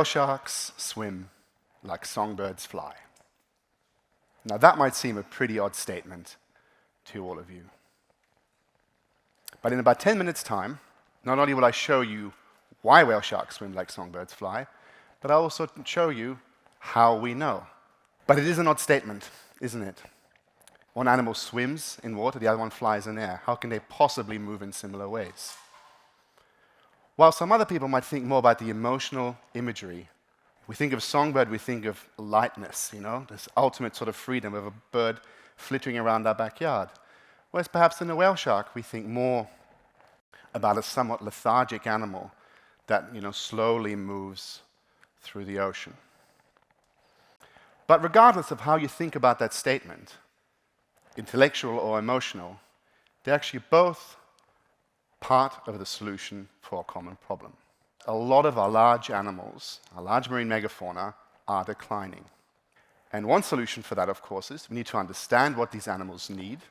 Whale sharks swim like songbirds fly. Now that might seem a pretty odd statement to all of you. But in about 10 minutes' time, not only will I show you why whale sharks swim like songbirds fly, but I'll also show you how we know. But it is an odd statement, isn't it? One animal swims in water, the other one flies in air. How can they possibly move in similar ways? While some other people might think more about the emotional imagery, we think of songbird, we think of lightness, this ultimate sort of freedom of a bird flittering around our backyard. Whereas perhaps in a whale shark, we think more about a somewhat lethargic animal that slowly moves through the ocean. But regardless of how you think about that statement, intellectual or emotional, they're actually both part of the solution for a common problem. A lot of our large animals, our large marine megafauna, are declining. And one solution for that, of course, is we need to understand what these animals need,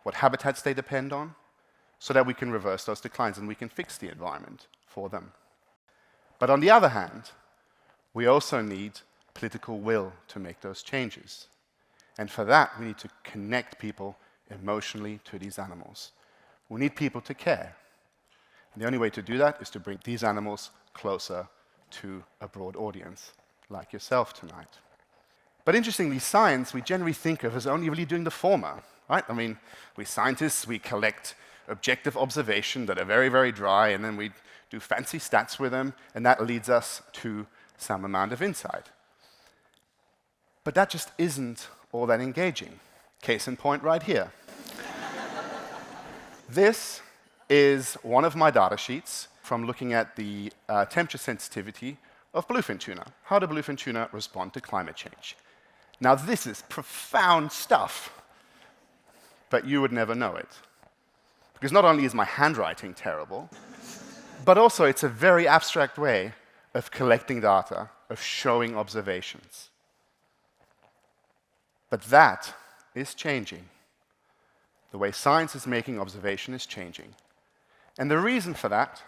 what habitats they depend on, so that we can reverse those declines and we can fix the environment for them. But on the other hand, we also need political will to make those changes. And for that, we need to connect people emotionally to these animals. We need people to care. And the only way to do that is to bring these animals closer to a broad audience, like yourself tonight. But interestingly, science we generally think of as only really doing the former, right? I mean, we scientists, we collect objective observation that are very, very dry, and then we do fancy stats with them, and that leads us to some amount of insight. But that just isn't all that engaging. Case in point right here. This is one of my data sheets from looking at the temperature sensitivity of bluefin tuna. How do bluefin tuna respond to climate change? Now, this is profound stuff, but you would never know it. Because not only is my handwriting terrible, but also it's a very abstract way of collecting data, of showing observations. But that is changing. The way science is making observation is changing. And the reason for that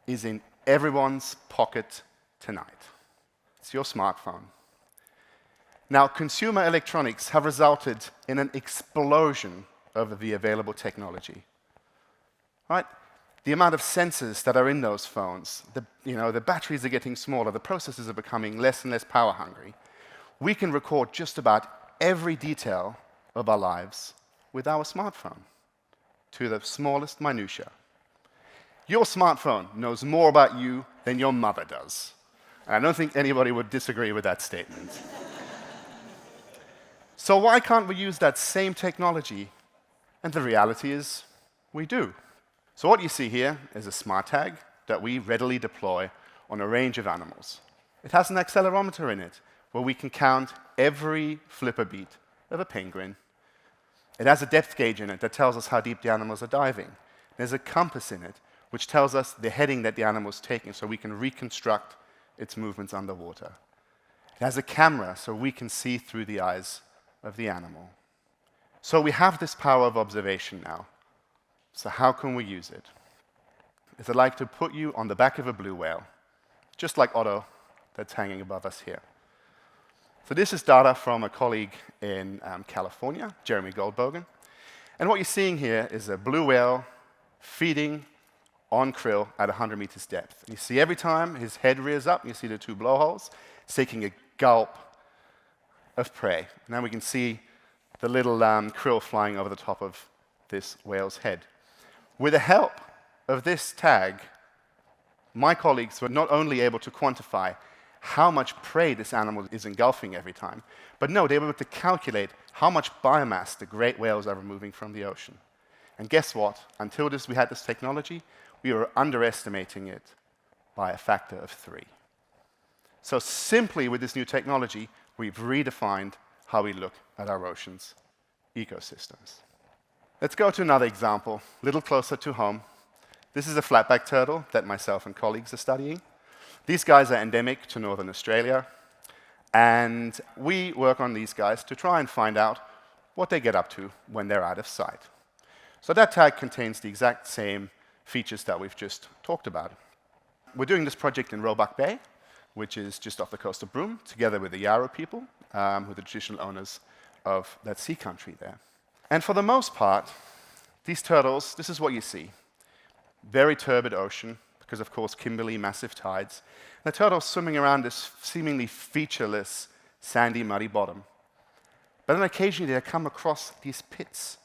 is in everyone's pocket tonight. It's your smartphone. Now, consumer electronics have resulted in an explosion of the available technology. Right? The amount of sensors that are in those phones, the batteries are getting smaller, the processors are becoming less and less power hungry. We can record just about every detail of our lives with our smartphone, to the smallest minutiae. Your smartphone knows more about you than your mother does. And I don't think anybody would disagree with that statement. So why can't we use that same technology? And the reality is, we do. So what you see here is a smart tag that we readily deploy on a range of animals. It has an accelerometer in it, where we can count every flipper beat of a penguin. It has a depth gauge in it that tells us how deep the animals are diving. There's a compass in it, which tells us the heading that the animal is taking, so we can reconstruct its movements underwater. It has a camera, so we can see through the eyes of the animal. So we have this power of observation now. So how can we use it? I'd like to put you on the back of a blue whale, just like Otto that's hanging above us here. So this is data from a colleague in California, Jeremy Goldbogen. And what you're seeing here is a blue whale feeding on krill at 100 meters depth. And you see every time his head rears up, you see the two blowholes, it's taking a gulp of prey. Now we can see the little krill flying over the top of this whale's head. With the help of this tag, my colleagues were not only able to quantify how much prey this animal is engulfing every time, but no, they were able to calculate how much biomass the great whales are removing from the ocean. And guess what? Until we had this technology, we were underestimating it by a factor of 3. So simply with this new technology, we've redefined how we look at our oceans ecosystems. Let's go to another example, a little closer to home. This is a flatback turtle that myself and colleagues are studying. These guys are endemic to northern Australia, and we work on these guys to try and find out what they get up to when they're out of sight. So that tag contains the exact same features that we've just talked about. We're doing this project in Roebuck Bay, which is just off the coast of Broome, together with the Yarra people, who are the traditional owners of that sea country there. And for the most part, these turtles, this is what you see. Very turbid ocean, because of course Kimberley, massive tides. And the turtles swimming around this seemingly featureless, sandy, muddy bottom. But then occasionally they come across these pits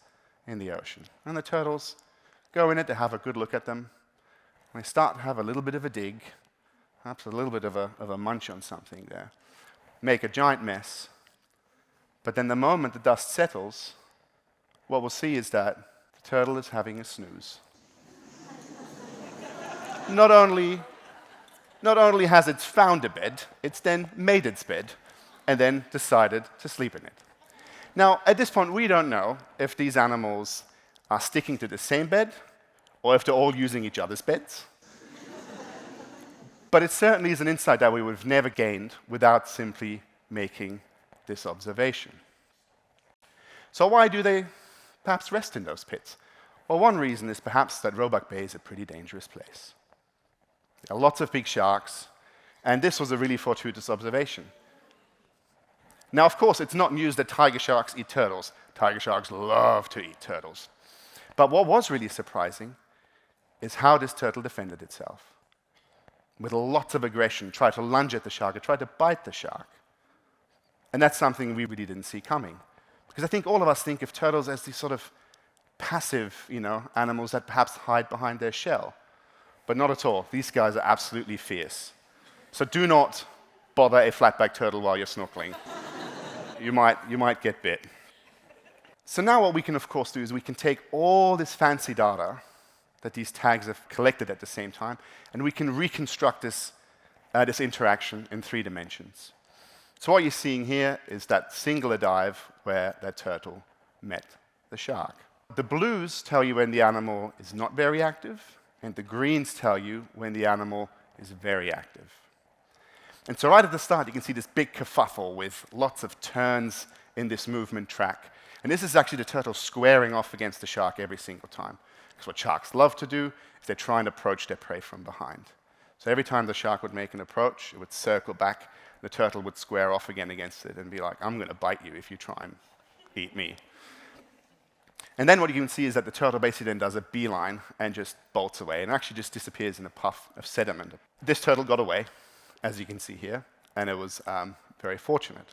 in the ocean. And the turtles go in it to have a good look at them. And they start to have a little bit of a dig, perhaps a little bit of a munch on something there. Make a giant mess. But then the moment the dust settles, what we'll see is that the turtle is having a snooze. Not only has it found a bed, it's then made its bed and then decided to sleep in it. Now, at this point, we don't know if these animals are sticking to the same bed or if they're all using each other's beds. But it certainly is an insight that we would have never gained without simply making this observation. So why do they perhaps rest in those pits? Well, one reason is perhaps that Roebuck Bay is a pretty dangerous place. There are lots of big sharks, and this was a really fortuitous observation. Now, of course, it's not news that tiger sharks eat turtles. Tiger sharks love to eat turtles. But what was really surprising is how this turtle defended itself. With lots of aggression, tried to lunge at the shark, it tried to bite the shark. And that's something we really didn't see coming. Because I think all of us think of turtles as these sort of passive, animals that perhaps hide behind their shell. But not at all. These guys are absolutely fierce. So do not bother a flatback turtle while you're snorkeling. You might get bit. So now what we can, of course, do is we can take all this fancy data that these tags have collected at the same time, and we can reconstruct this interaction in 3 dimensions. So what you're seeing here is that singular dive where that turtle met the shark. The blues tell you when the animal is not very active, and the greens tell you when the animal is very active. And so right at the start, you can see this big kerfuffle with lots of turns in this movement track. And this is actually the turtle squaring off against the shark every single time. Because what sharks love to do is they try and approach their prey from behind. So every time the shark would make an approach, it would circle back, the turtle would square off again against it and be like, I'm going to bite you if you try and eat me. And then what you can see is that the turtle basically then does a beeline and just bolts away and actually just disappears in a puff of sediment. This turtle got away, as you can see here, and it was very fortunate.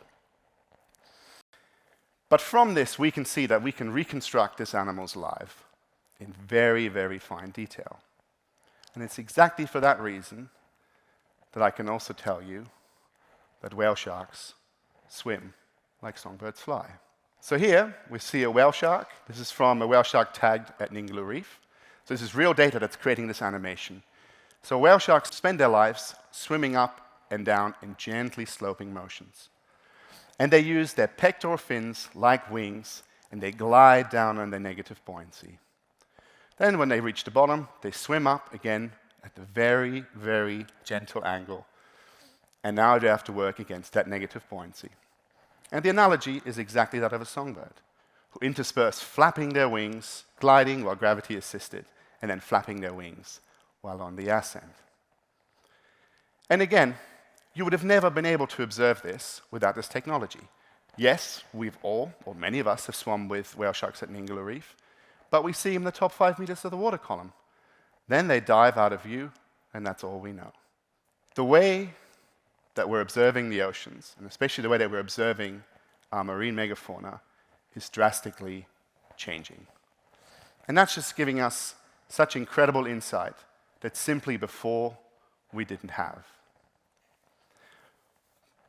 But from this, we can see that we can reconstruct this animal's life in very, very fine detail. And it's exactly for that reason that I can also tell you that whale sharks swim like songbirds fly. So here, we see a whale shark. This is from a whale shark tagged at Ningaloo Reef. So this is real data that's creating this animation. So whale sharks spend their lives swimming up and down in gently sloping motions. And they use their pectoral fins like wings, and they glide down on their negative buoyancy. Then when they reach the bottom, they swim up again at a very, very gentle angle. And now they have to work against that negative buoyancy. And the analogy is exactly that of a songbird, who intersperse flapping their wings, gliding while gravity assisted, and then flapping their wings while on the ascent. And again, you would have never been able to observe this without this technology. Yes, we've all, or many of us, have swum with whale sharks at Ningaloo Reef, but we see them in the top 5 meters of the water column. Then they dive out of view, and that's all we know. The way that we're observing the oceans, and especially the way that we're observing our marine megafauna, is drastically changing. And that's just giving us such incredible insight that simply before we didn't have.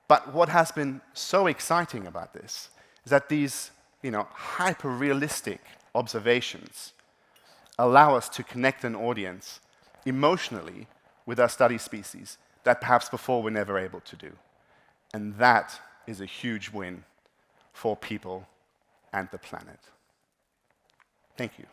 But what has been so exciting about this is that these, hyper-realistic observations allow us to connect an audience emotionally with our study species that perhaps before we're never able to do. And that is a huge win for people and the planet. Thank you.